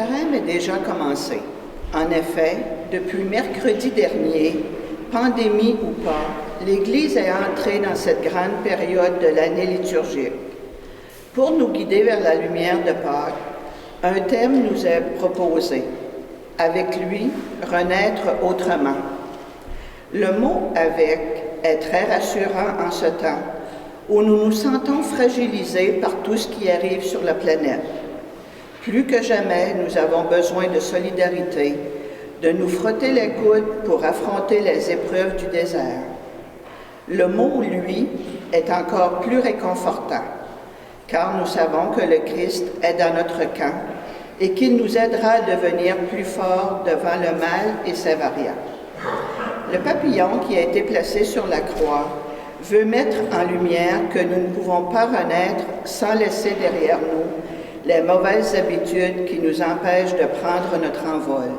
carême est déjà commencé. En effet, depuis mercredi dernier, pandémie ou pas, l'Église est entrée dans cette grande période de l'année liturgique. Pour nous guider vers la lumière de Pâques, un thème nous est proposé. Avec lui, renaître autrement. Le mot « avec » est très rassurant en ce temps où nous nous sentons fragilisés par tout ce qui arrive sur la planète. Plus que jamais, nous avons besoin de solidarité, de nous frotter les coudes pour affronter les épreuves du désert. Le mot « lui » est encore plus réconfortant, car nous savons que le Christ est dans notre camp et qu'il nous aidera à devenir plus forts devant le mal et ses variants. Le papillon qui a été placé sur la croix veut mettre en lumière que nous ne pouvons pas renaître sans laisser derrière nous les mauvaises habitudes qui nous empêchent de prendre notre envol,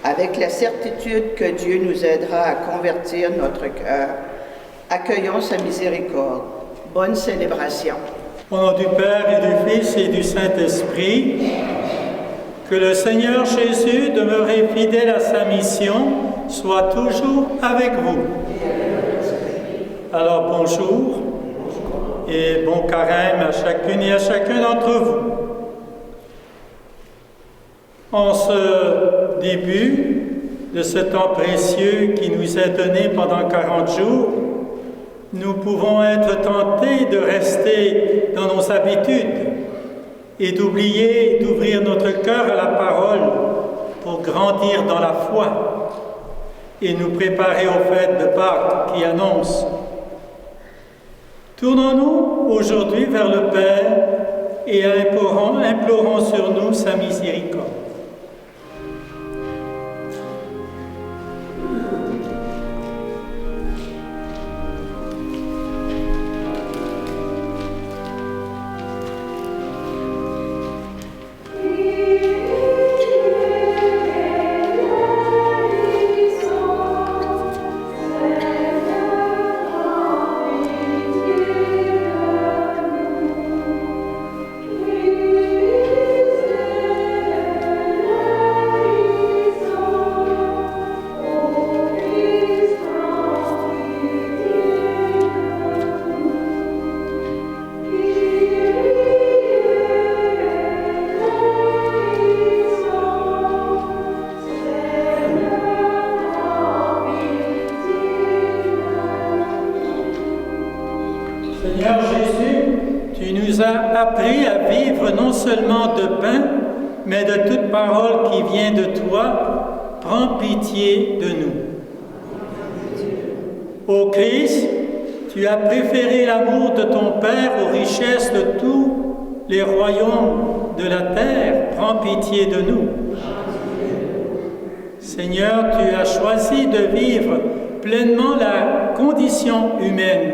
avec la certitude que Dieu nous aidera à convertir notre cœur. Accueillons sa miséricorde. Bonne célébration. Au nom du Père et du Fils et du Saint-Esprit, que le Seigneur Jésus, demeuré fidèle à sa mission, soit toujours avec vous. Alors bonjour et bon carême à chacune et à chacun d'entre vous. En ce début de ce temps précieux qui nous est donné pendant 40 jours, nous pouvons être tentés de rester dans nos habitudes et d'ouvrir notre cœur à la parole pour grandir dans la foi et nous préparer aux fêtes de Pâques qui annoncent. Tournons-nous aujourd'hui vers le Père et implorons sur nous sa miséricorde. Seigneur Jésus, tu nous as appris à vivre non seulement de pain, mais de toute parole qui vient de toi. Prends pitié de nous. Ô Christ, tu as préféré l'amour de ton Père aux richesses de tous les royaumes de la terre. Prends pitié de nous. Seigneur, tu as choisi de vivre pleinement la condition humaine.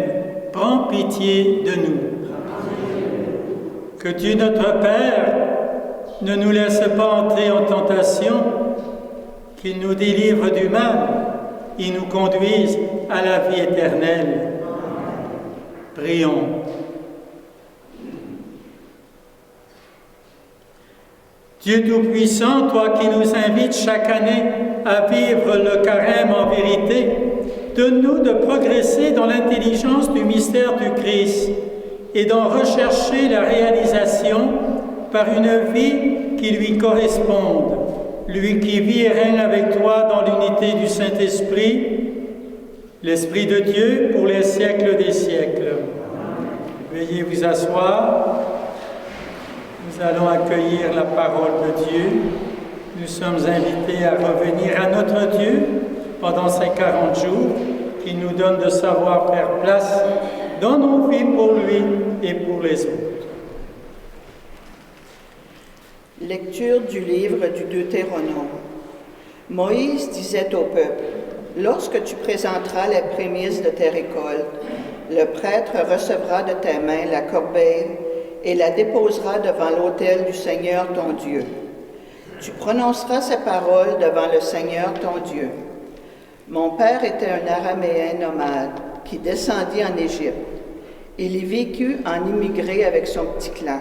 Prends pitié de nous. Que Dieu notre Père ne nous laisse pas entrer en tentation, qu'il nous délivre du mal et nous conduise à la vie éternelle. Prions. Dieu Tout-Puissant, toi qui nous invites chaque année à vivre le carême en vérité, donne-nous de progresser dans l'intelligence du mystère du Christ et d'en rechercher la réalisation par une vie qui lui corresponde. Lui qui vit et règne avec toi dans l'unité du Saint-Esprit, l'Esprit de Dieu pour les siècles des siècles. Veuillez vous asseoir. Nous allons accueillir la parole de Dieu. Nous sommes invités à revenir à notre Dieu pendant ces 40 jours qui nous donne de savoir faire place dans nos vies pour lui et pour les autres. Lecture du livre du Deutéronome. Moïse disait au peuple, « Lorsque tu présenteras les prémices de tes récoltes, le prêtre recevra de tes mains la corbeille et la déposera devant l'autel du Seigneur ton Dieu. Tu prononceras ces paroles devant le Seigneur ton Dieu. Mon père était un Araméen nomade qui descendit en Égypte. Il y vécut en immigré avec son petit clan.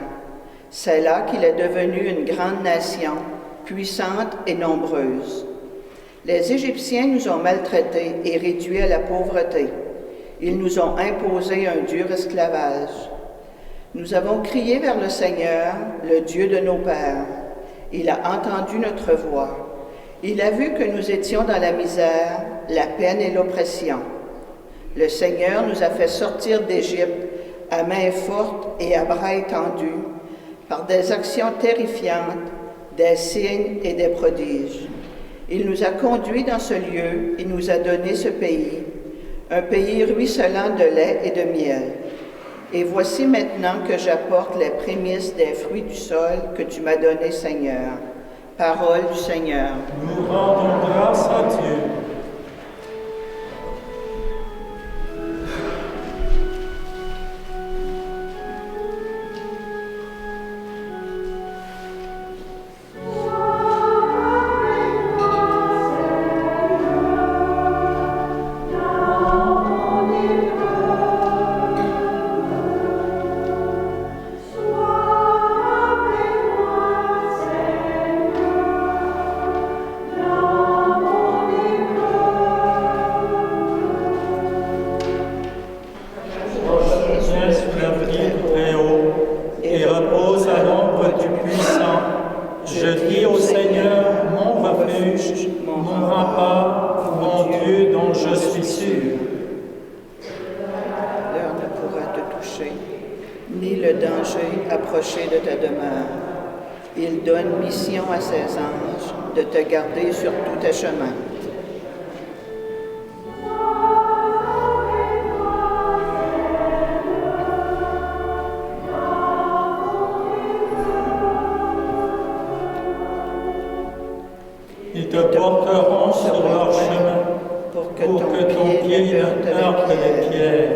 C'est là qu'il est devenu une grande nation puissante et nombreuse. Les Égyptiens nous ont maltraités et réduits à la pauvreté. Ils nous ont imposé un dur esclavage. Nous avons crié vers le Seigneur, le Dieu de nos pères. Il a entendu notre voix. Il a vu que nous étions dans la misère, la peine et l'oppression. Le Seigneur nous a fait sortir d'Égypte à main forte et à bras étendus, par des actions terrifiantes, des signes et des prodiges. Il nous a conduits dans ce lieu et nous a donné ce pays, un pays ruisselant de lait et de miel. Et voici maintenant que j'apporte les prémices des fruits du sol que tu m'as donné, Seigneur. Parole du Seigneur. Nous rendons grâce à Dieu. De ta demeure. Il donne mission à ses anges de te garder sur tous tes chemins. Ils te porteront sur leur chemin pour que ton pied ne heurte les pierres.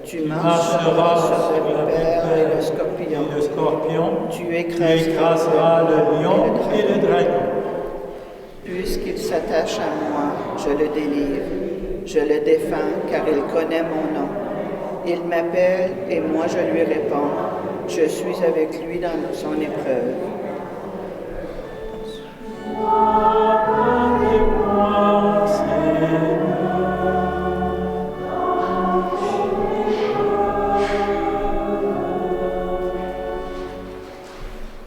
Tu marcheras sur le vipère et le scorpion. Tu écraseras le lion et le dragon. Puisqu'il s'attache à moi, je le délivre. Je le défends car il connaît mon nom. Il m'appelle et moi je lui réponds. Je suis avec lui dans son épreuve.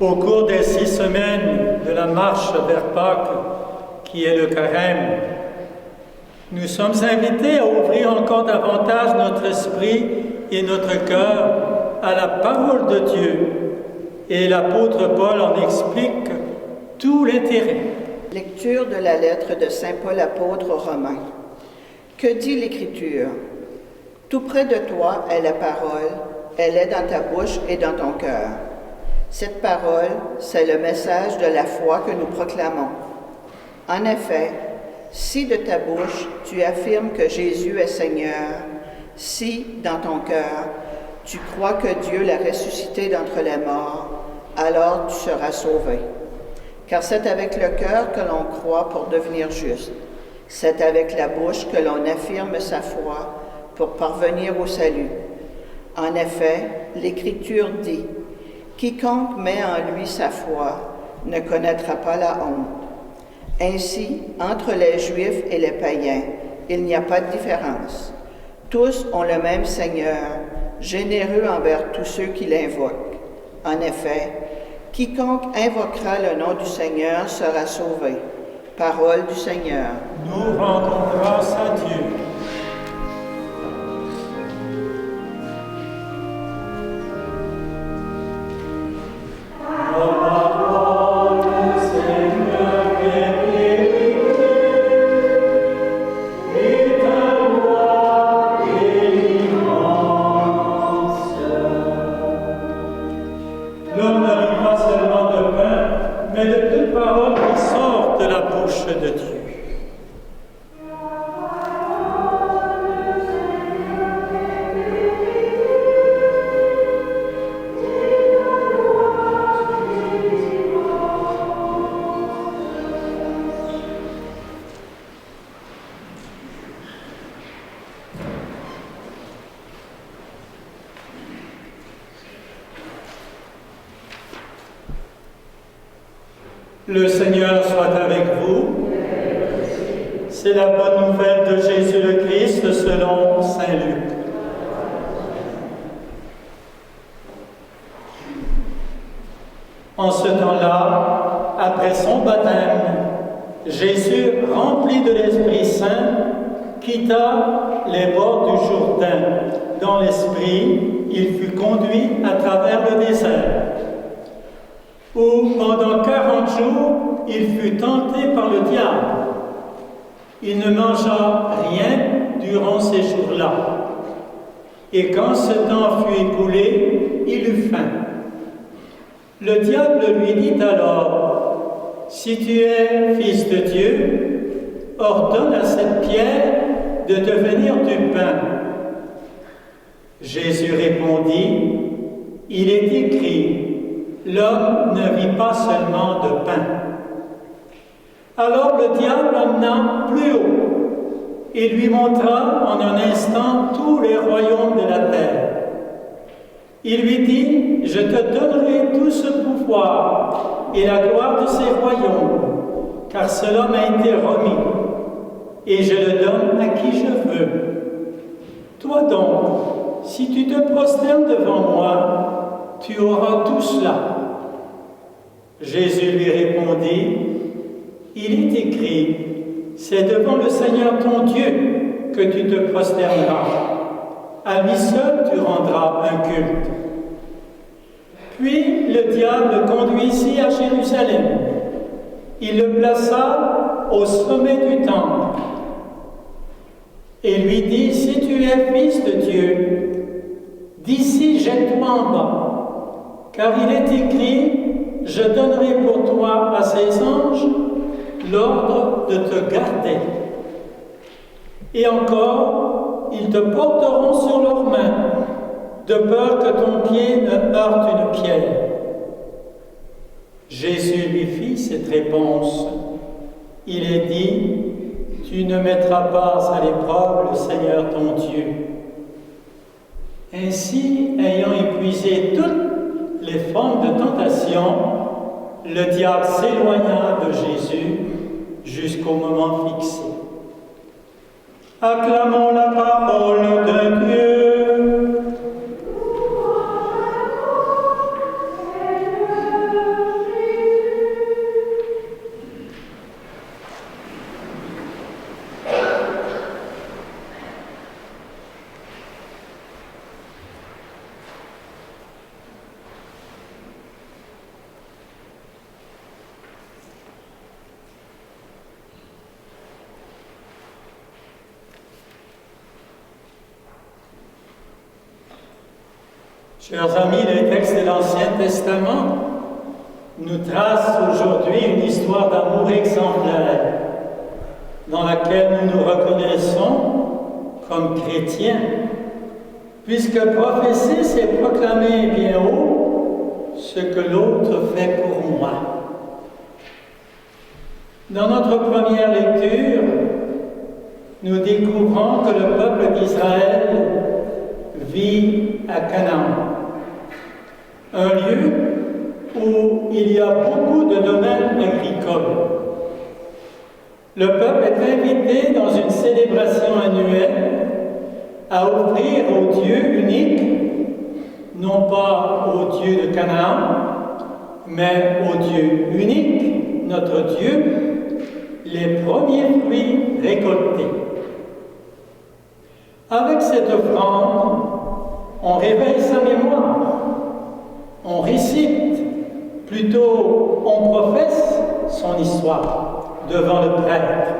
Au cours des 6 semaines de la marche vers Pâques, qui est le carême, nous sommes invités à ouvrir encore davantage notre esprit et notre cœur à la parole de Dieu. Et l'apôtre Paul en explique tout l'intérêt. Lecture de la lettre de Saint Paul apôtre aux Romains. Que dit l'Écriture? Tout près de toi est la parole, elle est dans ta bouche et dans ton cœur. Cette parole, c'est le message de la foi que nous proclamons. En effet, si de ta bouche tu affirmes que Jésus est Seigneur, si dans ton cœur tu crois que Dieu l'a ressuscité d'entre les morts, alors tu seras sauvé. Car c'est avec le cœur que l'on croit pour devenir juste. C'est avec la bouche que l'on affirme sa foi pour parvenir au salut. En effet, l'Écriture dit: quiconque met en lui sa foi ne connaîtra pas la honte. Ainsi, entre les Juifs et les païens, il n'y a pas de différence. Tous ont le même Seigneur, généreux envers tous ceux qui l'invoquent. En effet, quiconque invoquera le nom du Seigneur sera sauvé. Parole du Seigneur. Nous rendons grâce à Dieu. Le Seigneur soit avec vous. C'est la bonne nouvelle de Jésus le Christ selon saint Luc. En ce temps-là, après son baptême, Jésus, rempli de l'Esprit Saint, quitta les bords du Jourdain. Dans l'Esprit, il fut conduit à travers le désert, où pendant 40 jours, il fut tenté par le diable. Il ne mangea rien durant ces jours-là. Et quand ce temps fut écoulé, il eut faim. Le diable lui dit alors, « Si tu es fils de Dieu, ordonne à cette pierre de devenir du pain. » Jésus répondit, « Il est écrit, l'homme ne vit pas seulement de pain. » Alors le diable l'emmena plus haut et lui montra en un instant tous les royaumes de la terre. Il lui dit, « Je te donnerai tout ce pouvoir et la gloire de ces royaumes, car cela m'a été remis, et je le donne à qui je veux. Toi donc, si tu te prosternes devant moi, tu auras tout cela. » Jésus lui répondit, « Il est écrit, c'est devant le Seigneur ton Dieu que tu te prosterneras. À lui seul tu rendras un culte. » Puis le diable le conduisit à Jérusalem. Il le plaça au sommet du temple et lui dit, « Si tu es fils de Dieu, d'ici jette-toi en bas, car il est écrit, je donnerai pour toi à ses anges l'ordre de te garder. Et encore, ils te porteront sur leurs mains, de peur que ton pied ne heurte une pierre. » Jésus lui fit cette réponse. Il est dit, « Tu ne mettras pas à l'épreuve le Seigneur ton Dieu. » Ainsi, ayant épuisé toutes les formes de tentation, le diable s'éloigna de Jésus jusqu'au moment fixé. Acclamons la parole de Dieu. Chers amis, les textes de l'Ancien Testament nous tracent aujourd'hui une histoire d'amour exemplaire dans laquelle nous nous reconnaissons comme chrétiens, puisque professer, c'est proclamer bien haut ce que l'autre fait pour moi. Dans notre première lecture, nous découvrons que le peuple d'Israël vit à Canaan, un lieu où il y a beaucoup de domaines agricoles. Le peuple est invité dans une célébration annuelle à offrir au Dieu unique, non pas au Dieu de Canaan, mais au Dieu unique, notre Dieu, les premiers fruits récoltés. Avec cette offrande, on réveille sa mémoire, on récite, plutôt on professe son histoire devant le prêtre.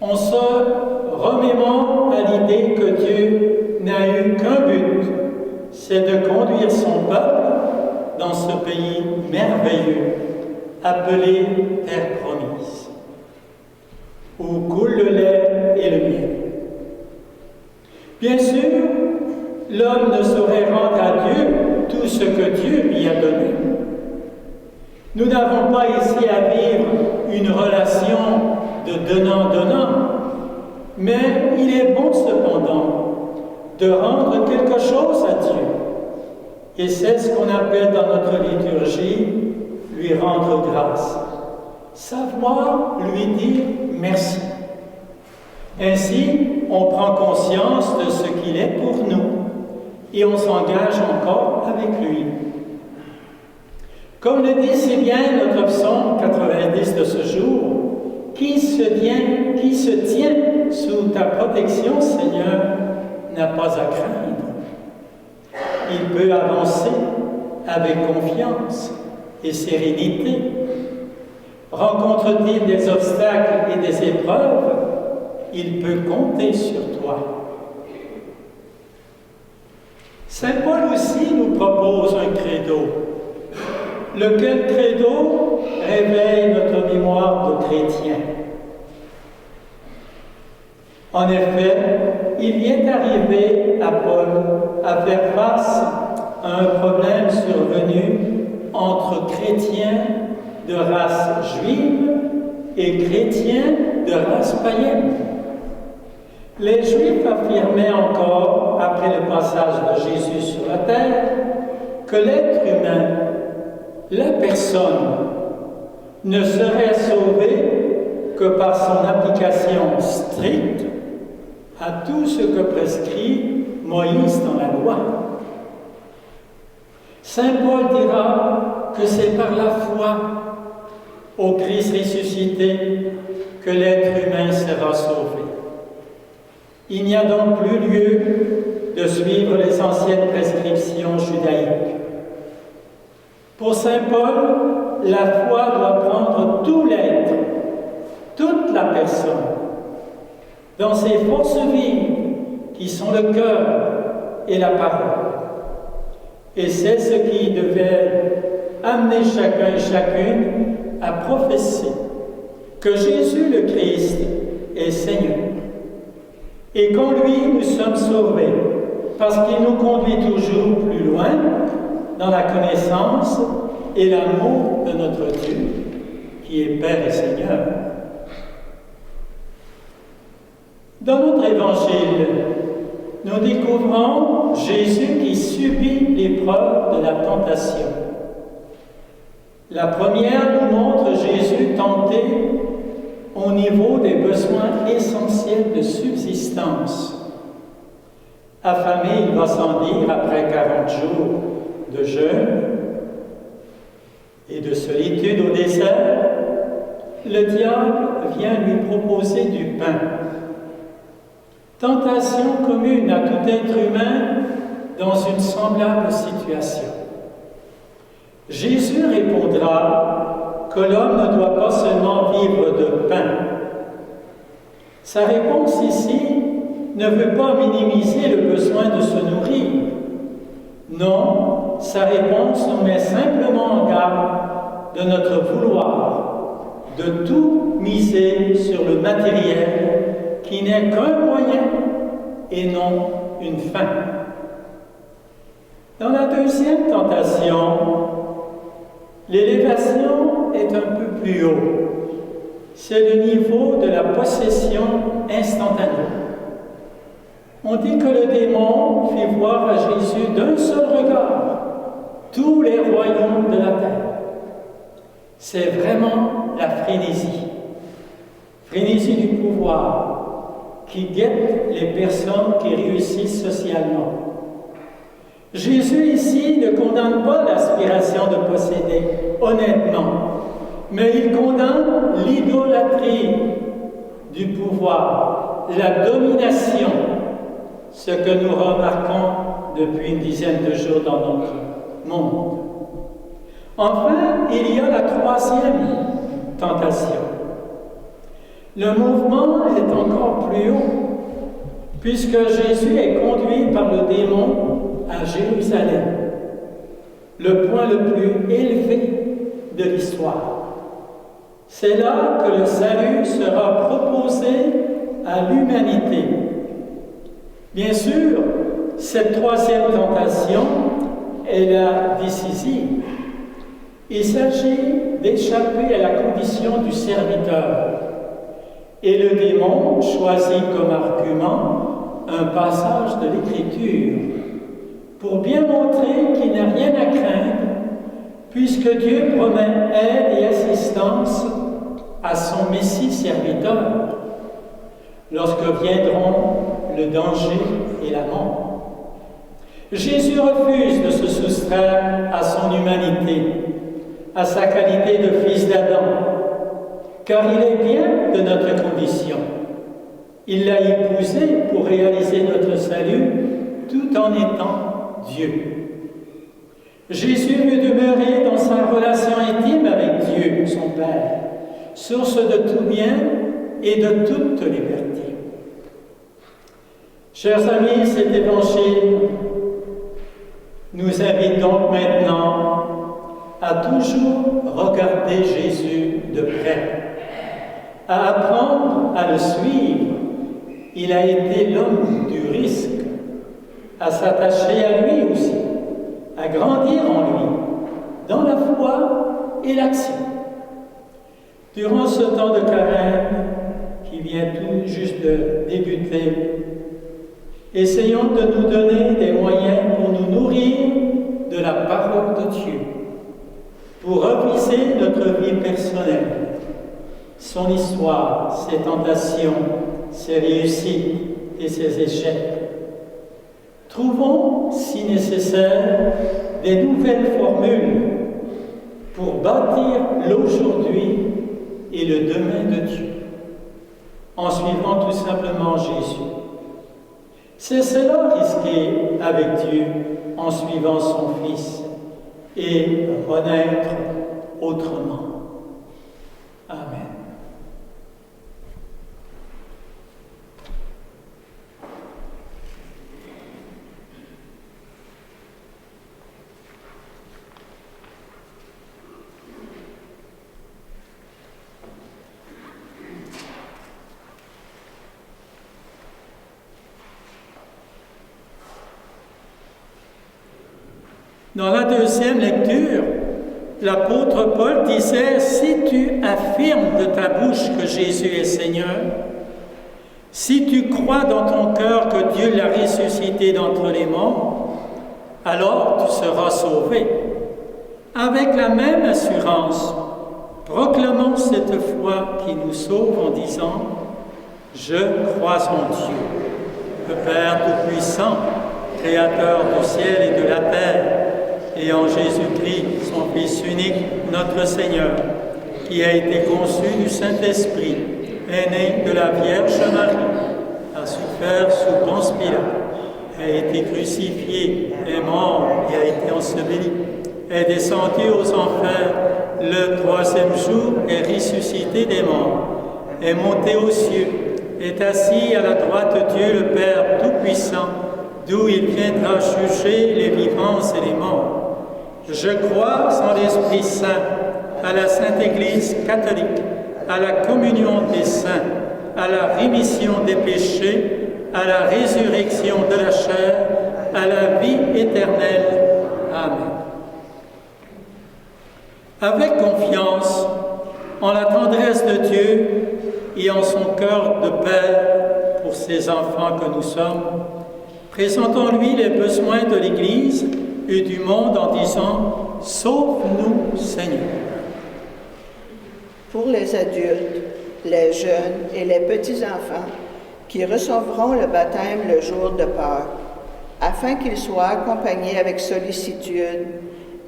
On se remémore à l'idée que Dieu n'a eu qu'un but, c'est de conduire son peuple dans ce pays merveilleux, appelé Terre promise, où coule le lait et le miel. Bien sûr, l'homme ne saurait rendre à Dieu tout ce que Dieu lui a donné. Nous n'avons pas ici à vivre une relation de donnant-donnant, mais il est bon cependant de rendre quelque chose à Dieu. Et c'est ce qu'on appelle dans notre liturgie lui rendre grâce, savoir lui dire merci. Ainsi, on prend conscience de ce qu'il est pour nous et on s'engage encore avec lui. Comme le dit si bien notre psaume 90 de ce jour, qui se tient sous ta protection, Seigneur, n'a pas à craindre. Il peut avancer avec confiance et sérénité. Rencontre-t-il des obstacles et des épreuves, il peut compter sur toi. Saint Paul aussi nous propose un credo. Lequel credo réveille notre mémoire de chrétien. En effet, il est arrivé à Paul à faire face à un problème survenu entre chrétiens de race juive et chrétiens de race païenne. Les Juifs affirmaient encore, après le passage de Jésus sur la terre, que l'être humain, la personne, ne serait sauvé que par son application stricte à tout ce que prescrit Moïse dans la loi. Saint Paul dira que c'est par la foi au Christ ressuscité que l'être humain sera sauvé. Il n'y a donc plus lieu de suivre les anciennes prescriptions judaïques. Pour saint Paul, la foi doit prendre tout l'être, toute la personne, dans ses forces vives qui sont le cœur et la parole. Et c'est ce qui devait amener chacun et chacune à professer que Jésus le Christ est Seigneur. Et qu'en lui nous sommes sauvés, parce qu'il nous conduit toujours plus loin dans la connaissance et l'amour de notre Dieu, qui est Père et Seigneur. Dans notre évangile, nous découvrons Jésus qui subit l'épreuve de la tentation. La première nous montre Jésus tenté au niveau des besoins essentiels de subsistance. Affamé, il va s'en dire après 40 jours de jeûne et de solitude au désert, le diable vient lui proposer du pain. Tentation commune à tout être humain dans une semblable situation. Jésus répondra que l'homme ne doit pas seulement vivre de pain. Sa réponse ici ne veut pas minimiser le besoin de se nourrir. Non, sa réponse nous met simplement en garde de notre vouloir, de tout miser sur le matériel qui n'est qu'un moyen et non une fin. Dans la deuxième tentation, l'élévation est un peu plus haut. C'est le niveau de la possession instantanée. On dit que le démon fait voir à Jésus d'un seul regard tous les royaumes de la terre. C'est vraiment la frénésie. Frénésie du pouvoir qui guette les personnes qui réussissent socialement. Jésus ici ne condamne pas l'aspiration de posséder, honnêtement, mais il condamne l'idolâtrie du pouvoir, la domination, ce que nous remarquons depuis une dizaine de jours dans notre monde. Enfin, il y a la troisième tentation. Le mouvement est encore plus haut, puisque Jésus est conduit par le démon à Jérusalem, le point le plus élevé de l'histoire. C'est là que le salut sera proposé à l'humanité. Bien sûr, cette troisième tentation est la décisive. Il s'agit d'échapper à la condition du serviteur. Et le démon choisit comme argument un passage de l'Écriture pour bien montrer qu'il n'a rien à craindre, puisque Dieu promet aide et assistance à son Messie serviteur lorsque viendront le danger et la mort. Jésus refuse de se soustraire à son humanité, à sa qualité de fils d'Adam, car il est bien de notre condition. Il l'a épousé pour réaliser notre salut tout en étant Dieu. Jésus veut demeurer dans sa relation intime avec Dieu, son Père, source de tout bien et de toute liberté. Chers amis, cet évangile nous invite donc maintenant à toujours regarder Jésus de près, à apprendre à le suivre. Il a été l'homme du risque, à s'attacher à lui aussi, à grandir en lui, dans la foi et l'action. Durant ce temps de carême qui vient tout juste de débuter, essayons de nous donner des moyens pour nous nourrir de la parole de Dieu, pour reviser notre vie personnelle, son histoire, ses tentations, ses réussites et ses échecs. Trouvons, si nécessaire, des nouvelles formules pour bâtir l'aujourd'hui et le demain de Dieu, en suivant tout simplement Jésus. C'est cela risquer avec Dieu en suivant son Fils et renaître autrement. Amen. Dans la deuxième lecture, l'apôtre Paul disait « Si tu affirmes de ta bouche que Jésus est Seigneur, si tu crois dans ton cœur que Dieu l'a ressuscité d'entre les morts, alors tu seras sauvé. » Avec la même assurance, proclamons cette foi qui nous sauve en disant « Je crois en Dieu, le Père Tout-Puissant, Créateur du ciel et de la terre, et en Jésus-Christ, son Fils unique, notre Seigneur, qui a été conçu du Saint-Esprit, est né de la Vierge Marie, a souffert sous Ponce Pilate, a été crucifié, est mort et a été enseveli, est descendu aux enfers, le troisième jour est ressuscité des morts, est monté aux cieux, est assis à la droite de Dieu le Père Tout-Puissant, d'où il viendra juger les vivants et les morts. Je crois en l'Esprit Saint, à la Sainte Église catholique, à la communion des saints, à la rémission des péchés, à la résurrection de la chair, à la vie éternelle. Amen. Avec confiance, en la tendresse de Dieu et en son cœur de Père pour ses enfants que nous sommes, présentons-lui les besoins de l'Église et du monde en disant « Sauve-nous, Seigneur ». Pour les adultes, les jeunes et les petits-enfants qui recevront le baptême le jour de Pâques, afin qu'ils soient accompagnés avec sollicitude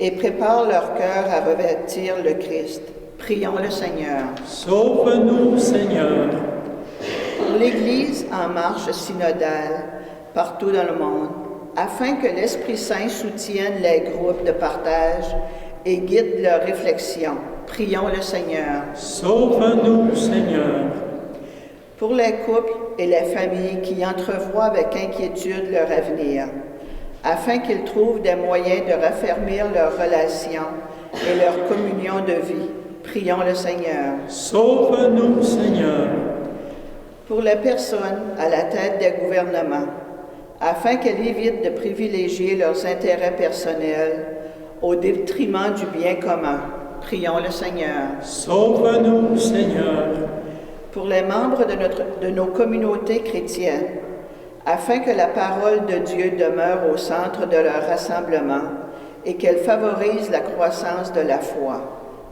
et préparent leur cœur à revêtir le Christ, prions le Seigneur. Sauve-nous, Seigneur. Pour l'Église en marche synodale, partout dans le monde, afin que l'Esprit Saint soutienne les groupes de partage et guide leurs réflexions. Prions le Seigneur. Sauve-nous, Seigneur. Pour les couples et les familles qui entrevoient avec inquiétude leur avenir, afin qu'ils trouvent des moyens de raffermir leurs relations et leur communion de vie. Prions le Seigneur. Sauve-nous, Seigneur. Pour les personnes à la tête des gouvernements, afin qu'elles évitent de privilégier leurs intérêts personnels au détriment du bien commun. Prions le Seigneur. Sauve-nous, Seigneur. Pour les membres de nos communautés chrétiennes, afin que la parole de Dieu demeure au centre de leur rassemblement et qu'elle favorise la croissance de la foi.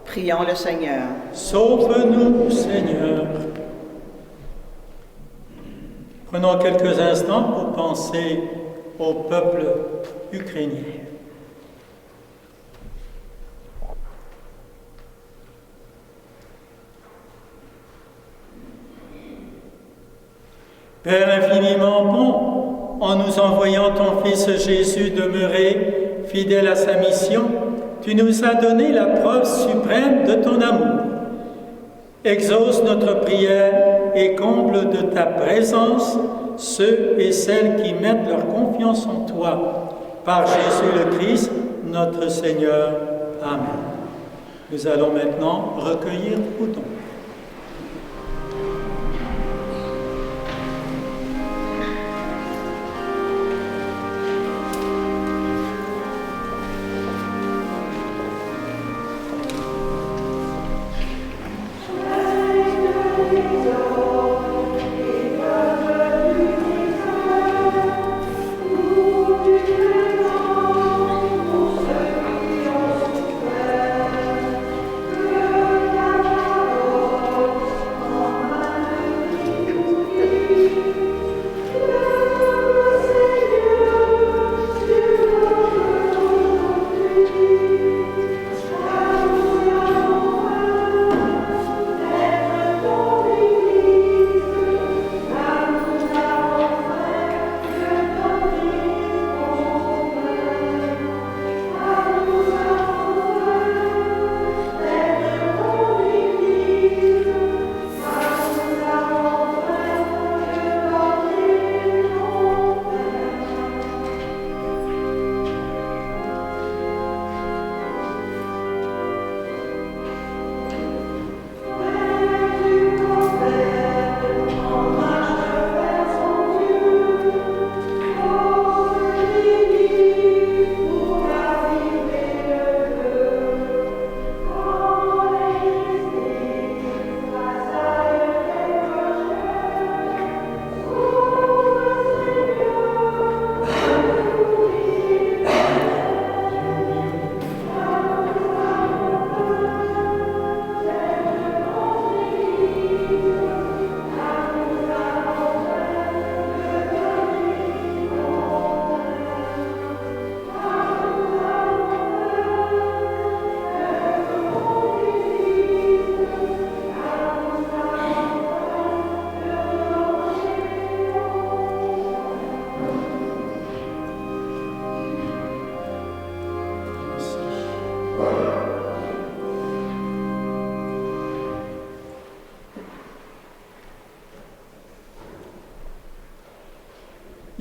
Prions le Seigneur. Sauve-nous, Seigneur. Prenons quelques instants pour penser au peuple ukrainien. Père infiniment bon, en nous envoyant ton Fils Jésus demeurer fidèle à sa mission, tu nous as donné la preuve suprême de ton amour. Exauce notre prière et comble de ta présence ceux et celles qui mettent leur confiance en toi. Par Jésus le Christ, notre Seigneur. Amen. Nous allons maintenant recueillir vos dons.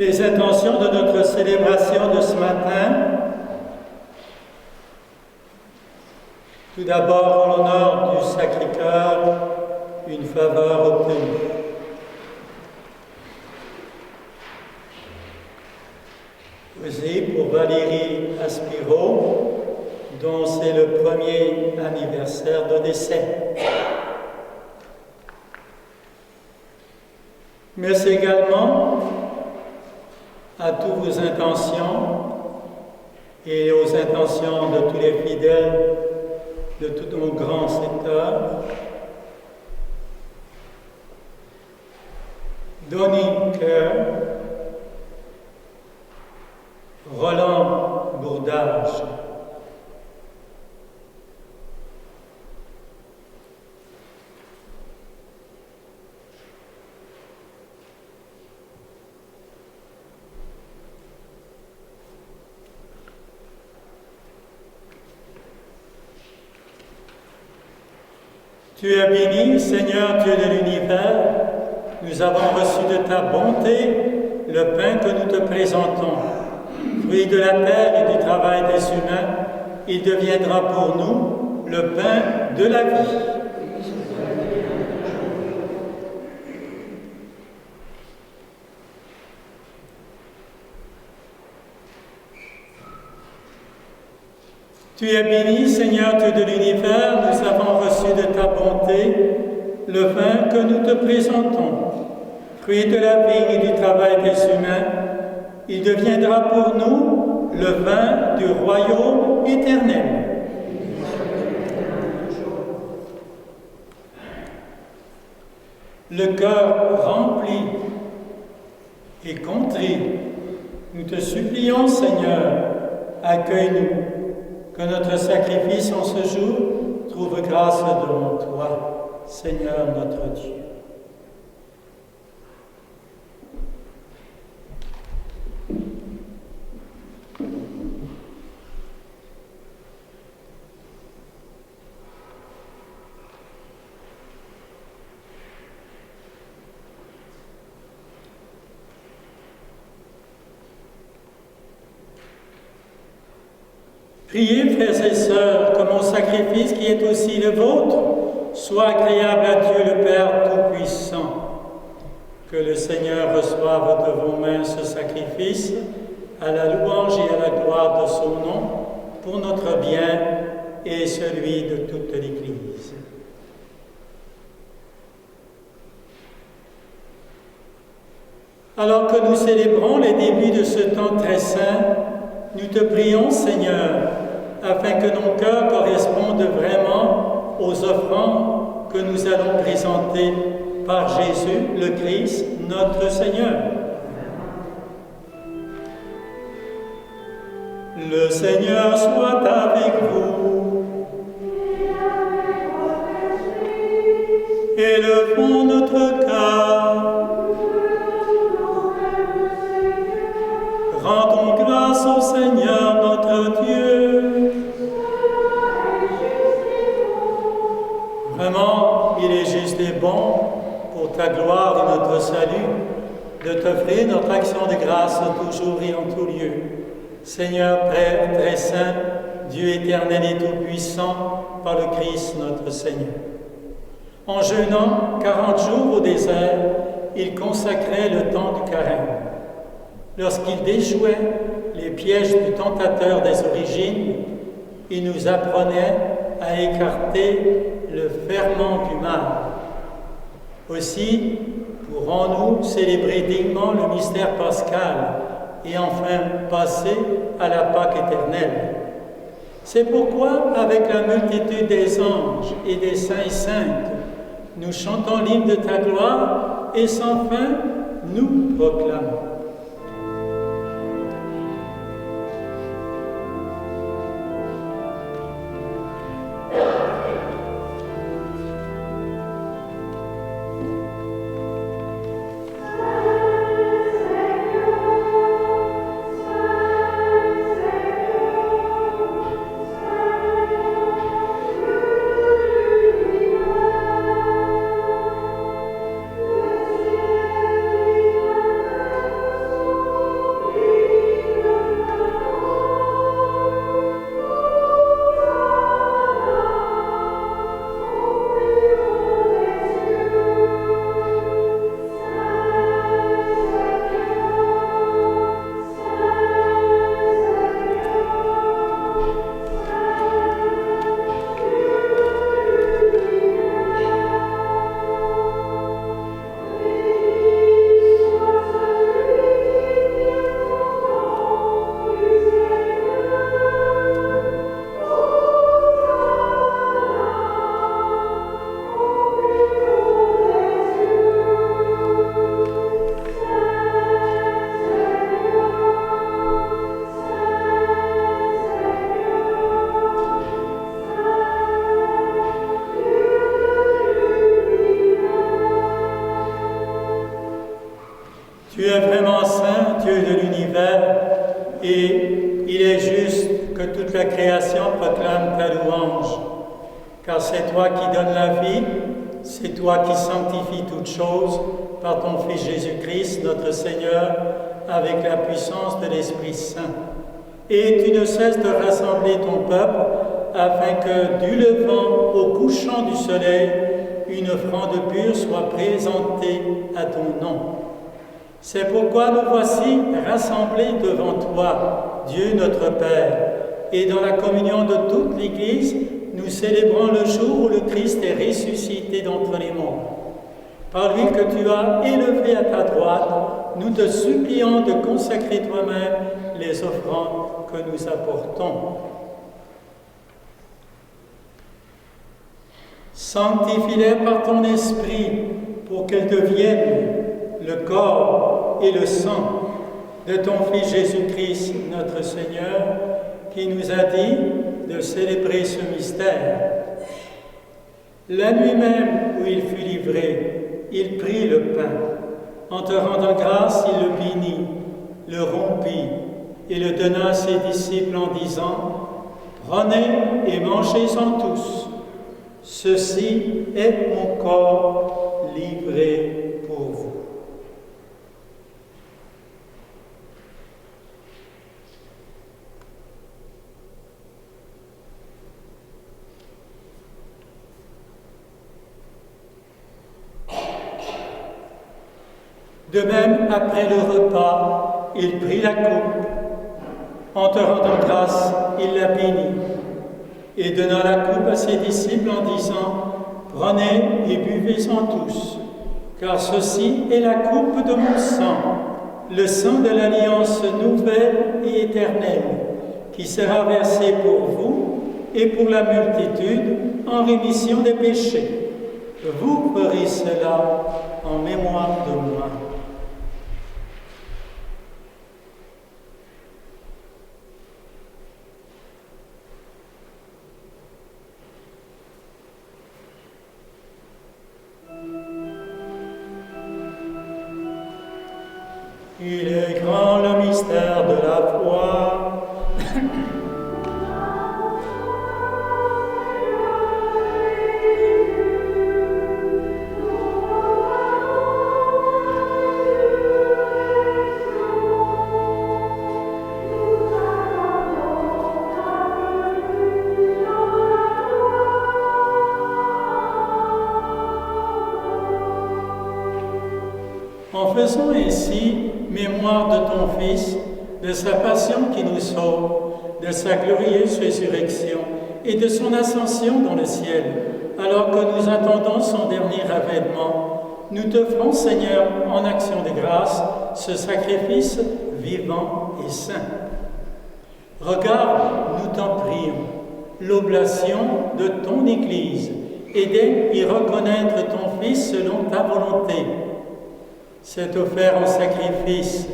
Les intentions de notre célébration de ce matin. Tout d'abord, en l'honneur du Sacré-Cœur, une faveur obtenue. Aussi pour Valérie Aspiro, dont c'est le premier anniversaire de décès. Merci également à toutes vos intentions et aux intentions de tous les fidèles de tous nos grands secteurs. Donny Kerr, Roland Bourdage, Tu es béni, Seigneur Dieu de l'univers, nous avons reçu de ta bonté le pain que nous te présentons. Fruit de la terre et du travail des humains, il deviendra pour nous le pain de la vie. Tu es béni, Seigneur Dieu de l'univers, nous avons reçu de ta bonté le vin que nous te présentons. Fruit de la vie et du travail des humains, il deviendra pour nous le vin du royaume éternel. Le cœur rempli et contrit, nous te supplions, Seigneur, accueille-nous, que notre sacrifice en ce jour trouve grâce devant toi, Seigneur notre Dieu. Priez, frères et sœurs, que mon sacrifice, qui est aussi le vôtre, soit agréable à Dieu le Père Tout-Puissant. Que le Seigneur reçoive de vos mains ce sacrifice, à la louange et à la gloire de son nom, pour notre bien et celui de toute l'Église. Alors que nous célébrons les débuts de ce temps très saint, nous te prions, Seigneur, afin que nos cœurs correspondent vraiment aux offrandes que nous allons présenter par Jésus, le Christ, notre Seigneur. Le Seigneur soit avec vous. Élevons notre cœur. Rendons grâce au Seigneur notre Dieu. Vraiment, il est juste et bon pour ta gloire et notre salut de t'offrir notre action de grâce toujours et en tout lieu. Seigneur Père très saint, Dieu éternel et tout-puissant, par le Christ notre Seigneur. En jeûnant 40 jours au désert, il consacrait le temps du carême. Lorsqu'il déjouait les pièges du tentateur des origines, il nous apprenait à écarter le ferment du mal. Aussi, pourrons-nous célébrer dignement le mystère pascal et enfin passer à la Pâque éternelle. C'est pourquoi, avec la multitude des anges et des saints et saintes, nous chantons l'hymne de ta gloire et sans fin nous proclamons. Tu es vraiment saint, Dieu de l'univers, et il est juste que toute la création proclame ta louange, car c'est toi qui donnes la vie, c'est toi qui sanctifies toutes choses par ton Fils Jésus-Christ, notre Seigneur, avec la puissance de l'Esprit Saint. Et tu ne cesses de rassembler ton peuple, afin que du levant au couchant du soleil, une offrande pure soit présentée à ton nom. C'est pourquoi nous voici rassemblés devant toi, Dieu notre Père, et dans la communion de toute l'Église, nous célébrons le jour où le Christ est ressuscité d'entre les morts. Par lui que tu as élevé à ta droite, nous te supplions de consacrer toi-même les offrandes que nous apportons. Sanctifie-les par ton esprit pour qu'elles deviennent le corps et le sang de ton Fils Jésus-Christ, notre Seigneur, qui nous a dit de célébrer ce mystère. La nuit même où il fut livré, il prit le pain. En te rendant grâce, il le bénit, le rompit et le donna à ses disciples en disant « Prenez et mangez-en tous. Ceci est mon corps livré pour vous. » De même, après le repas, il prit la coupe. En te rendant grâce, il la bénit et donna la coupe à ses disciples en disant « Prenez et buvez-en tous, car ceci est la coupe de mon sang, le sang de l'alliance nouvelle et éternelle, qui sera versé pour vous et pour la multitude en rémission des péchés. Vous ferez cela en mémoire de moi. » Il est grand le mystère de la foi. En faisant ainsi mémoire de ton Fils, de sa passion qui nous sauve, de sa glorieuse résurrection et de son ascension dans le ciel, alors que nous attendons son dernier avènement, nous t'offrons, Seigneur, en action de grâce, ce sacrifice vivant et saint. Regarde, nous t'en prions, l'oblation de ton Église et d'aide y reconnaître ton Fils selon ta volonté. C'est offert en sacrifice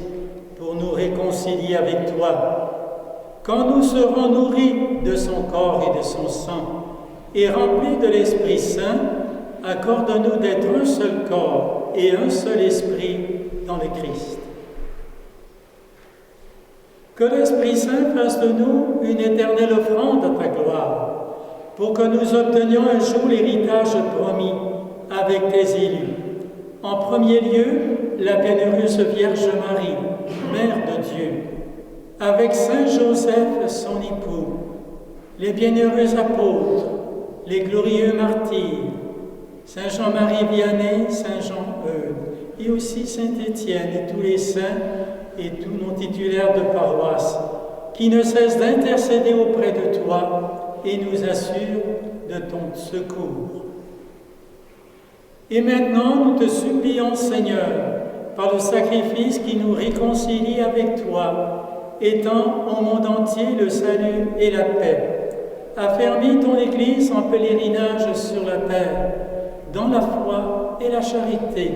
pour nous réconcilier avec toi. Quand nous serons nourris de son corps et de son sang et remplis de l'Esprit Saint, accorde-nous d'être un seul corps et un seul esprit dans le Christ. Que l'Esprit Saint fasse de nous une éternelle offrande à ta gloire, pour que nous obtenions un jour l'héritage promis avec tes élus. En premier lieu, la bienheureuse Vierge Marie, Mère de Dieu, avec Saint Joseph, son époux, les bienheureux apôtres, les glorieux martyrs, Saint Jean-Marie Vianney, Saint Jean-Eudes, et aussi Saint Étienne et tous les saints et tous nos titulaires de paroisse, qui ne cessent d'intercéder auprès de toi et nous assurent de ton secours. Et maintenant, nous te supplions, Seigneur, par le sacrifice qui nous réconcilie avec toi, étends au monde entier le salut et la paix. Affermis ton Église en pèlerinage sur la terre, dans la foi et la charité,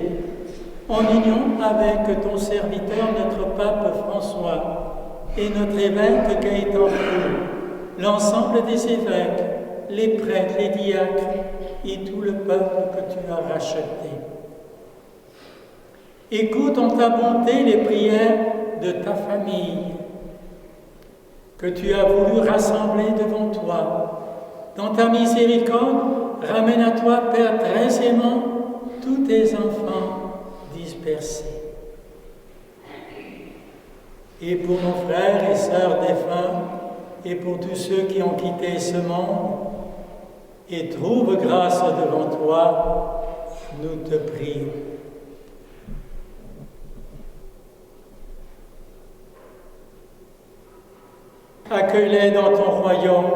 en union avec ton serviteur, notre pape François, et notre évêque Gaëtan Fou, l'ensemble des évêques, les prêtres, les diacres, et tout le peuple que tu as racheté. Écoute en ta bonté les prières de ta famille, que tu as voulu rassembler devant toi. Dans ta miséricorde, ramène à toi, Père très aimant, tous tes enfants dispersés. Et pour nos frères et sœurs défunts, et pour tous ceux qui ont quitté ce monde, et trouve grâce devant toi, nous te prions. Accueille-les dans ton royaume,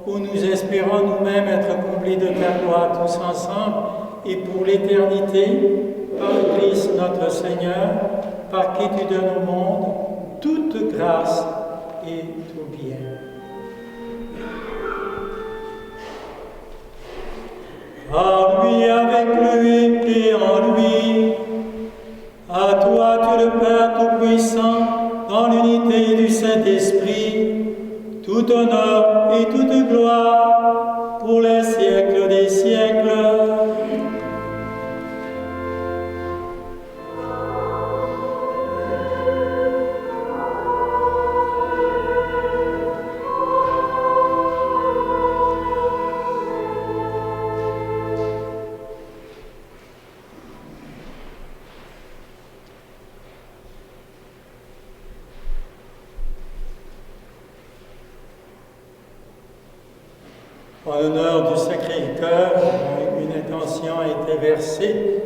où nous espérons nous-mêmes être comblés de ta gloire tous ensemble, et pour l'éternité, par le Christ notre Seigneur, par qui tu donnes au monde toute grâce et tout bien. Par lui, avec lui et en lui, à toi, Dieu le Père Tout-Puissant, dans l'unité du Saint-Esprit, tout honneur et toute gloire pour les siècles des siècles. En l'honneur du Sacré-Cœur, une intention a été versée.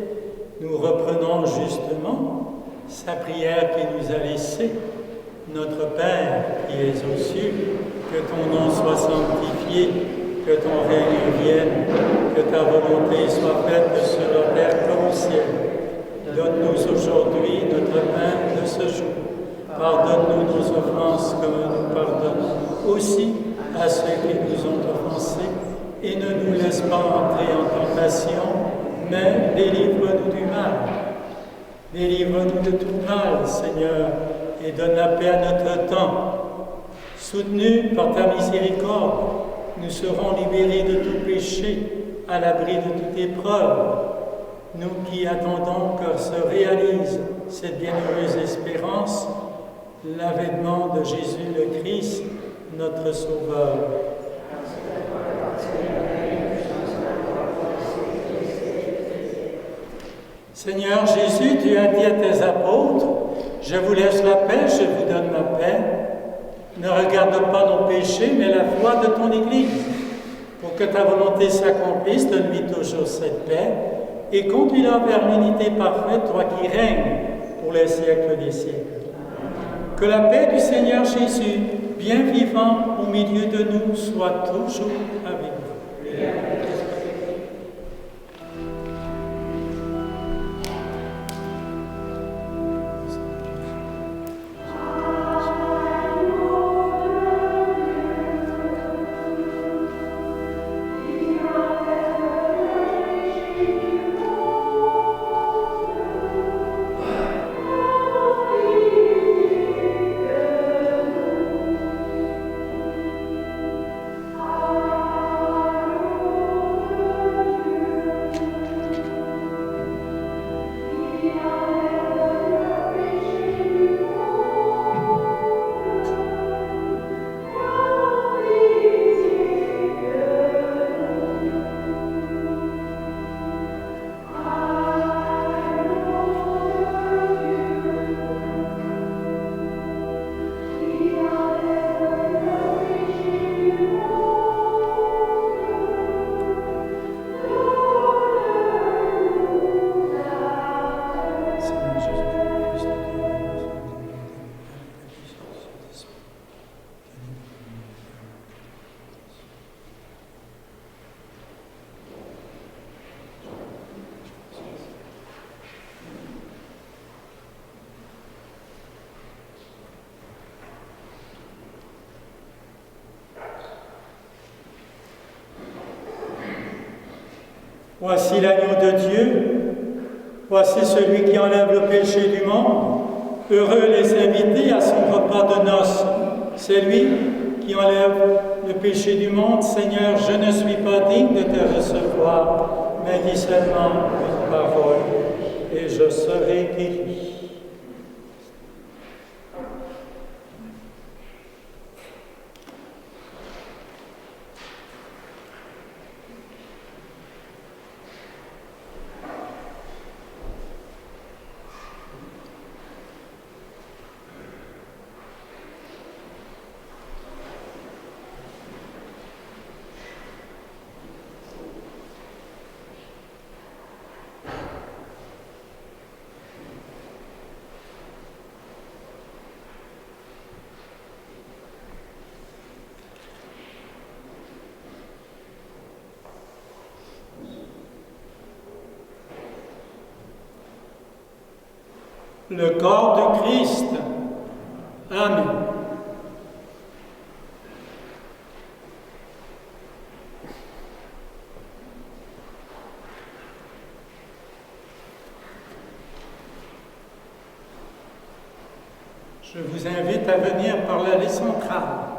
Nous reprenons justement sa prière qui nous a laissé. Notre Père qui es aux cieux, que ton nom soit sanctifié, que ton règne vienne, que ta volonté soit faite sur la terre comme au ciel. Donne-nous aujourd'hui notre pain de ce jour. Pardonne-nous nos offenses comme nous pardonnons aussi à ceux qui nous ont offensés, et ne nous laisse pas entrer en tentation, mais délivre-nous du mal. Délivre-nous de tout mal, Seigneur, et donne la paix à notre temps. Soutenus par ta miséricorde, nous serons libérés de tout péché, à l'abri de toute épreuve. Nous qui attendons que se réalise cette bienheureuse espérance, l'avènement de Jésus le Christ, notre Sauveur. Seigneur Jésus, tu as dit à tes apôtres, « Je vous laisse la paix, je vous donne ma paix. Ne regarde pas nos péchés, mais la foi de ton Église. Pour que ta volonté s'accomplisse, donne-lui toujours cette paix et conduis-la vers l'unité parfaite, toi qui règnes pour les siècles des siècles. Que la paix du Seigneur Jésus, bien vivant au milieu de nous, soit toujours avec vous. Voici l'agneau de Dieu, voici celui qui enlève le péché du monde. Heureux les invités à son repas de noces. C'est lui qui enlève le péché du monde. Seigneur, je ne suis pas digne de te recevoir, mais dis seulement une parole, et je serai guéri. Le corps de Christ. Amen. Je vous invite à venir par l'allée centrale.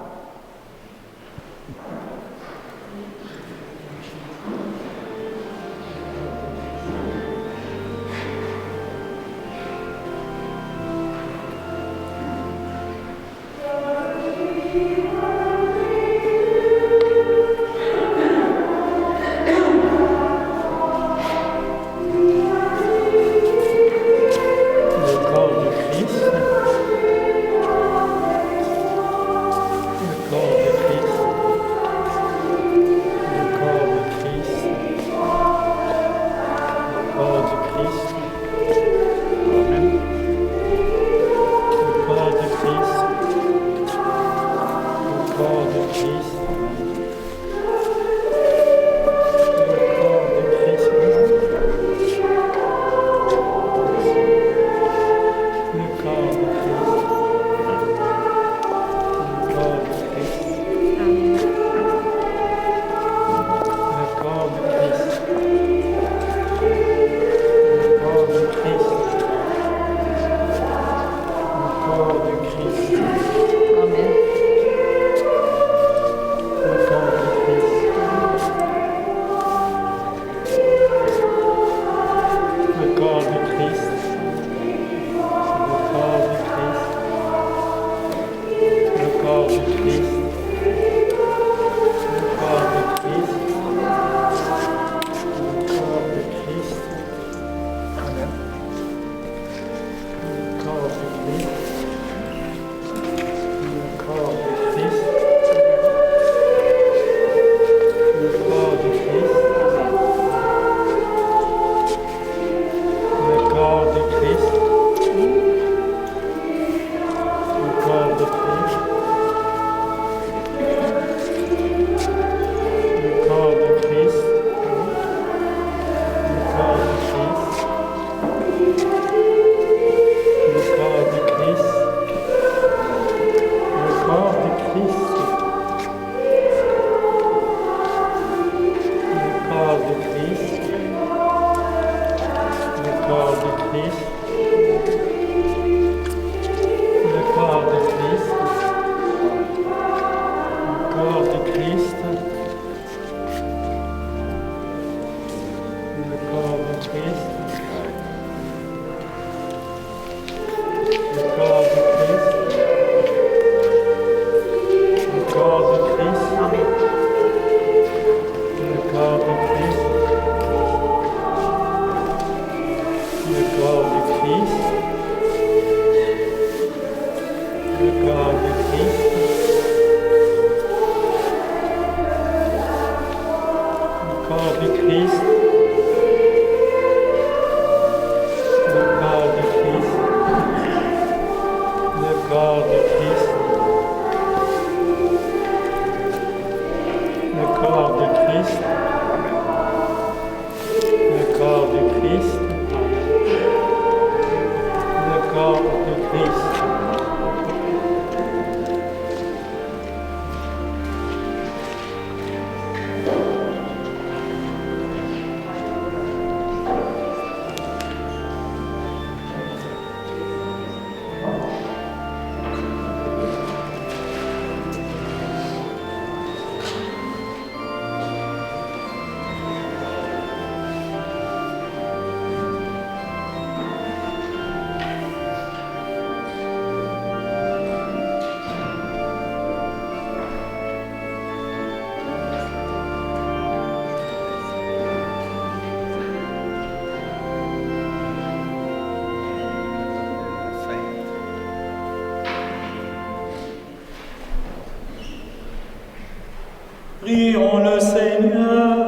Prions le Seigneur.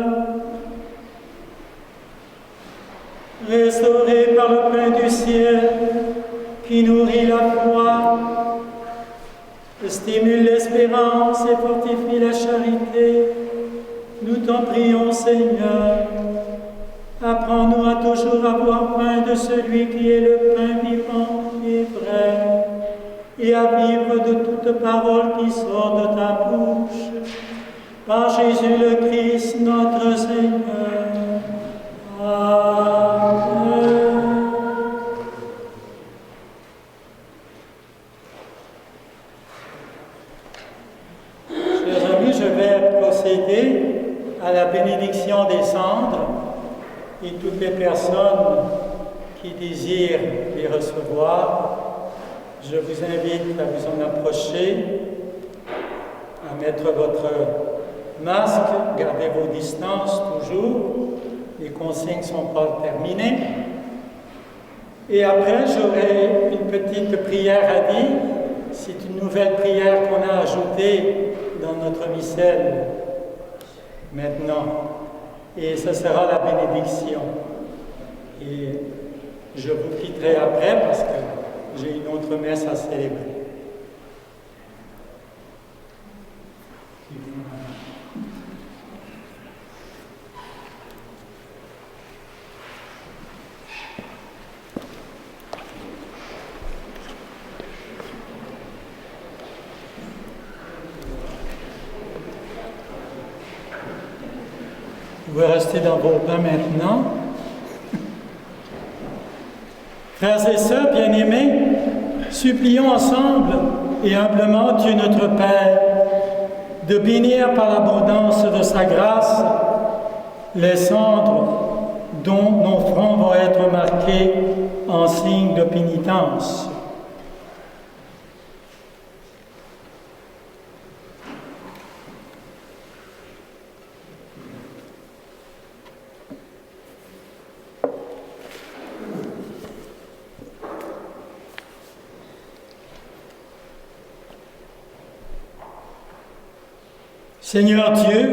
Restauré par le pain du ciel qui nourrit la foi, stimule l'espérance et fortifie la charité, nous t'en prions, Seigneur. Apprends-nous à toujours avoir faim de celui qui est le pain vivant et vrai, et à vivre de toute parole qui sort de ta bouche. Par Jésus le Christ, notre Seigneur. Amen. Chers amis, je vais procéder à la bénédiction des cendres et toutes les personnes qui désirent les recevoir. Je vous invite à vous en approcher, à mettre votre masque, gardez vos distances toujours, les consignes ne sont pas terminées. Et après, j'aurai une petite prière à dire. C'est une nouvelle prière qu'on a ajoutée dans notre missel maintenant. Et ce sera la bénédiction. Et je vous quitterai après parce que j'ai une autre messe à célébrer. Vous pouvez rester dans vos bains maintenant. Frères et sœurs bien-aimés, supplions ensemble et humblement Dieu notre Père de bénir par l'abondance de sa grâce les cendres dont nos fronts vont être marqués en signe de pénitence. Seigneur Dieu,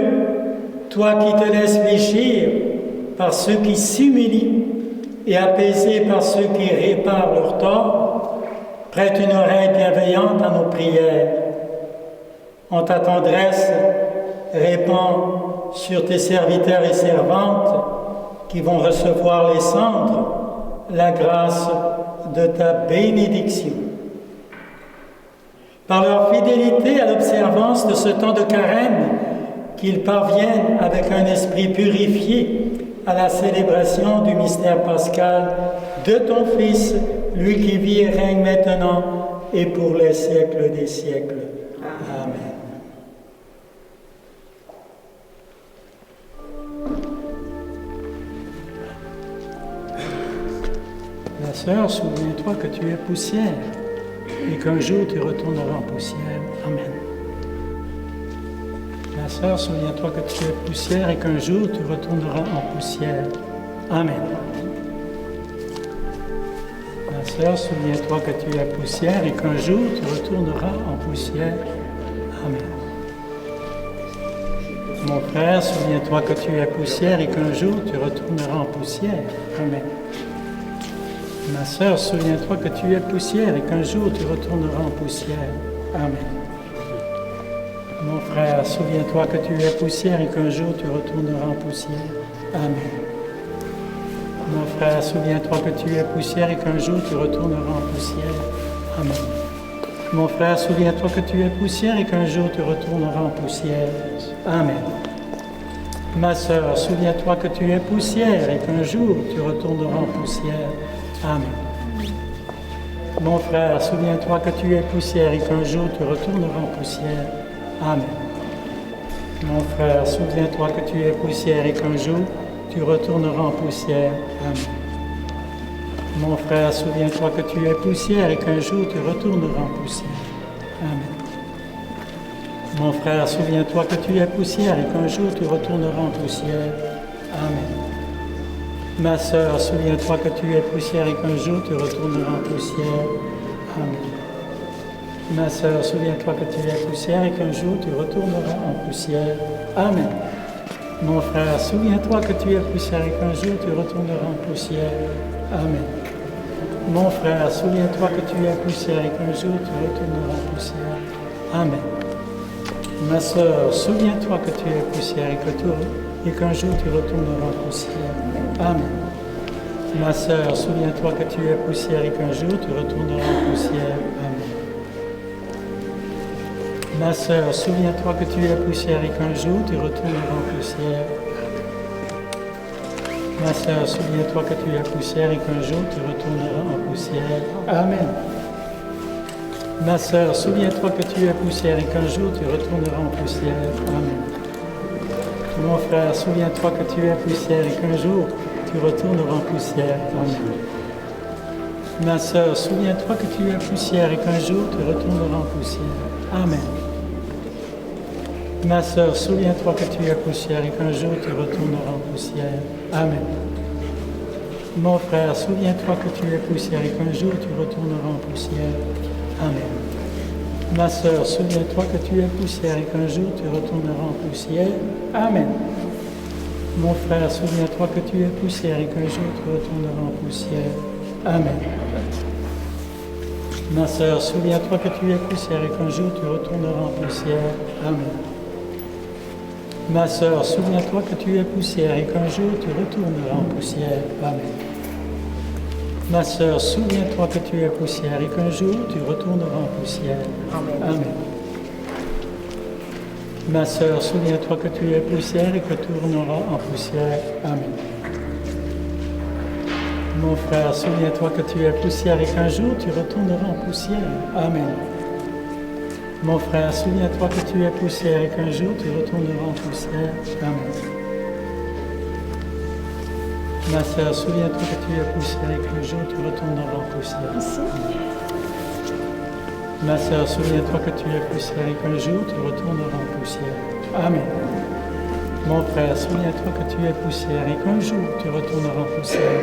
toi qui te laisses fléchir par ceux qui s'humilient et apaiser par ceux qui réparent leurs torts, prête une oreille bienveillante à nos prières. En ta tendresse, répands sur tes serviteurs et servantes qui vont recevoir les cendres la grâce de ta bénédiction. Par leur fidélité à l'observance de ce temps de carême, qu'ils parviennent avec un esprit purifié à la célébration du mystère pascal de ton Fils, lui qui vit et règne maintenant et pour les siècles des siècles. Amen. Ma sœur, souviens-toi que tu es poussière et qu'un jour tu retourneras en poussière. Amen. Ma sœur, souviens-toi que tu es poussière et qu'un jour tu retourneras en poussière. Amen. Ma sœur, souviens-toi que tu es poussière et qu'un jour tu retourneras en poussière. Amen. Mon frère, souviens-toi que tu es poussière et qu'un jour tu retourneras en poussière. Amen. Ma sœur, souviens-toi que tu es poussière et qu'un jour tu retourneras en poussière. Amen. Mon frère, souviens-toi que tu es poussière et qu'un jour tu retourneras en poussière. Amen. Mon frère, souviens-toi que tu es poussière et qu'un jour tu retourneras en poussière. Amen. Mon frère, souviens-toi que tu es poussière et qu'un jour tu retourneras en poussière. Amen. Ma sœur, souviens-toi que tu es poussière et qu'un jour tu retourneras en poussière. Amen. Mon frère, souviens-toi que tu es poussière et qu'un jour tu retourneras en poussière. Amen. Mon frère, souviens-toi que tu es poussière et qu'un jour tu retourneras en poussière. Amen. Mon frère, souviens-toi que tu es poussière et qu'un jour tu retourneras en poussière. Amen. Mon frère, souviens-toi que tu es poussière et qu'un jour tu retourneras en poussière. Amen. Ma sœur, souviens-toi que tu es poussière et qu'un jour tu retourneras en poussière. Amen. Ma sœur, souviens-toi que tu es poussière et qu'un jour tu retourneras en poussière. Amen. Mon frère, souviens-toi que tu es poussière et qu'un jour tu retourneras en poussière. Amen. Mon frère, souviens-toi que tu es poussière et qu'un jour tu retourneras en poussière. Amen. Ma sœur, souviens-toi que tu es poussière et qu'un jour tu retourneras en poussière. Amen. Ma sœur, souviens-toi que tu es poussière et qu'un jour tu retourneras en poussière. Amen. Ma sœur, souviens-toi que tu es poussière et qu'un jour tu retourneras en poussière. Ma sœur, souviens-toi que tu es poussière et qu'un jour tu retourneras en poussière. Amen. Ma sœur, souviens-toi que tu es poussière et qu'un jour tu retourneras en poussière. Amen. Mon frère, souviens-toi que tu es poussière et qu'un jour tu retourneras en poussière. Amen. Ma sœur, souviens-toi que tu es poussière et qu'un jour tu retourneras en poussière. Amen. Ma sœur, souviens-toi que tu es poussière et qu'un jour tu retourneras en poussière. Amen. Mon frère, souviens-toi que tu es poussière et qu'un jour tu retourneras en poussière. Amen. Ma sœur, souviens-toi que tu es poussière et qu'un jour tu retourneras en poussière. Amen. Mon frère, souviens-toi que tu es poussière et qu'un jour tu retourneras en poussière. Amen. Ma sœur, souviens-toi que tu es poussière et qu'un jour tu retourneras en poussière. Amen. Ma sœur, souviens-toi que tu es poussière et qu'un jour tu retourneras en poussière. Amen. Ma sœur, souviens-toi que tu es poussière et qu'un jour tu retourneras en poussière. Amen. Amen. Ma sœur, souviens-toi que tu es poussière et que tu retourneras en poussière. Amen. Mon frère, souviens-toi que tu es poussière et qu'un jour tu retourneras en poussière. Amen. Mon frère, souviens-toi que tu es poussière et qu'un jour tu retourneras en poussière. Amen. Ma sœur, souviens-toi que tu es poussière et qu'un jour tu retourneras en poussière. Ma sœur, souviens-toi que tu es poussière et qu'un jour tu retourneras en poussière. Amen. Mon frère, souviens-toi que tu es poussière et qu'un jour tu retourneras en poussière.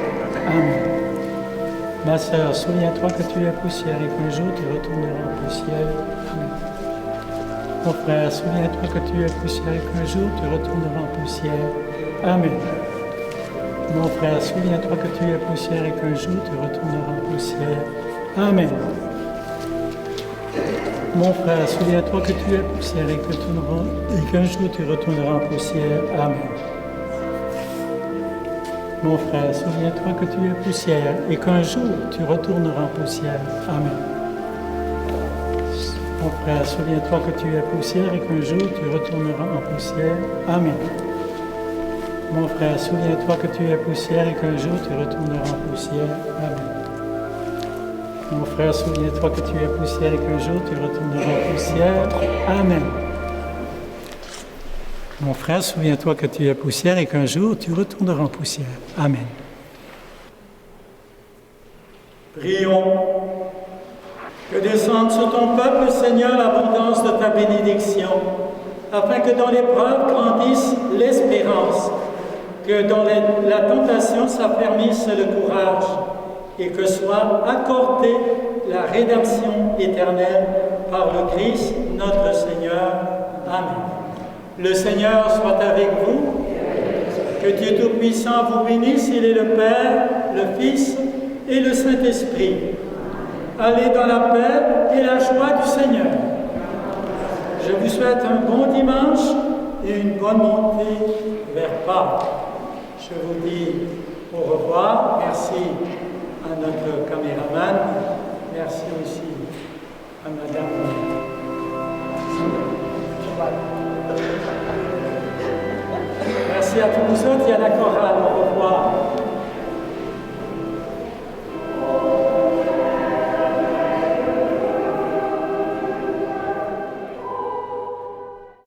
Amen. Ma sœur, souviens-toi que tu es poussière et qu'un jour tu retourneras en poussière. Amen. Mon frère, souviens-toi que tu es poussière et qu'un jour tu retourneras en poussière. Amen. Mon frère, souviens-toi que tu es poussière et qu'un jour tu retourneras en poussière. Amen. Mon frère, souviens-toi que tu es poussière et qu'un jour tu retourneras en poussière. Amen. Mon frère, souviens-toi que tu es poussière et qu'un jour tu retourneras en poussière. Amen. Mon frère, souviens-toi que tu es poussière et qu'un jour tu retourneras en poussière. Amen. Mon frère, souviens-toi que tu es poussière et qu'un jour tu retourneras en poussière. Amen. Mon frère, souviens-toi que tu es poussière et qu'un jour tu retourneras en poussière. Amen. Mon frère, souviens-toi que tu es poussière et qu'un jour tu retourneras en poussière. Amen. Prions. Que descende sur ton peuple, Seigneur, l'abondance de ta bénédiction, afin que dans l'épreuve grandisse l'espérance, que dans la tentation s'affermisse le courage, et que soit accordée la rédemption éternelle par le Christ notre Seigneur. Amen. Le Seigneur soit avec vous. Que Dieu Tout-Puissant vous bénisse, il est le Père, le Fils et le Saint-Esprit. Allez dans la paix et la joie du Seigneur. Je vous souhaite un bon dimanche et une bonne montée vers Pâques. Je vous dis au revoir. Merci à notre caméraman. Merci aussi à Madame. Merci à tous vous autres et à la chorale. Au revoir.